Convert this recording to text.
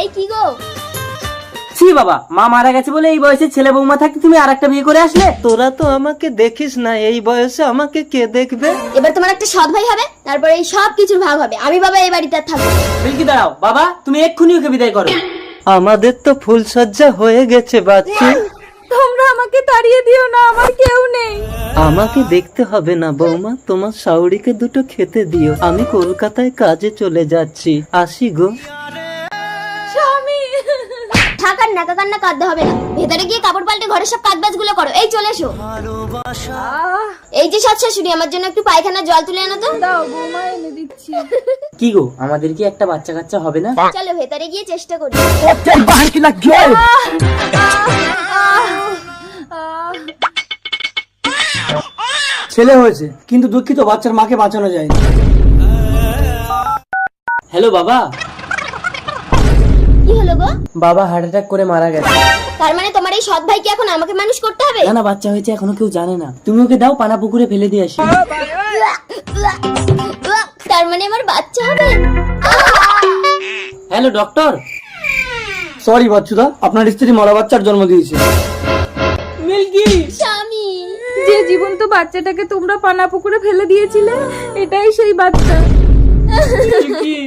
এই কি গো? ছি বাবা, মা মারা গেছে বলে এই বয়সে ছেলে বৌমা থাকতে তুমি আরেকটা বিয়ে করে আসলে। তোরা তো আমাকে দেখিস না, এই বয়সে আমাকে কে দেখবে? এবার তোমার একটা সৎ ভাই হবে, তারপরে এই সব কিছুর ভাগ হবে। আমি বাবা এই বাড়িতে আর থাকবো না। মিল্কি দাঁড়াও বাবা, তুমি এক্ষুনি ওকে বিদায় করো। আমাদের তো ফুলসজ্জা হয়ে গেছে বাচ্চু। তোমরা আমাকে তাড়িয়ে দিও না, আমার কেউ নেই। আমাকে দেখতে হবে না বৌমা, তোমার শাওরিকে দুটো খেতে দিও। আমি কলকাতায় কাজে চলে যাচ্ছি, আসি গো। স্বামী থাকার নাকা কান্না কাঁদতে হবে না, ভেতরে গিয়ে কাপড় পাল্টে ঘরের সব কাজবাজ গুলো করো। এই চলে এসো। এই যে সৎ শাশুড়ি, আমার জন্য একটু পায়খানার জল তুলে আনো তো। দাও, বৌমা এনে দিচ্ছি। কি গো, আমাদের কি একটা বাচ্চা কাচ্চা হবে না? চলো ভেতরে গিয়ে চেষ্টা করি। ছেলে হয়েছে, কিন্তু দুঃখিত বাচ্চার মাকে বাঁচানো যায়নি। হ্যালো বাবা। কি হলো গো? বাবা হার্ট অ্যাটাক করে মারা গেছে। তার মানে তোমার এই সৎ ভাই কি এখন আমাকে মানুষ করতে হবে? না না, বাচ্চা হয়েছে, এখনো কেউ জানে না। তুমি ওকে দাও, পানা পুকুরে ফেলে দিয়ে আসি। তার মানে আমার বাচ্চা হবে? Hello doctor. সরি বাচ্চুদা, আপনার স্ত্রী মরা বাচ্চার জন্ম দিয়েছে। মিল্কি। স্বামী, যে জীবন্ত বাচ্চাটাকে তোমরা পানা পুকুরে ফেলে দিয়েছিলে, এটাই সেই বাচ্চা। মিল্কি।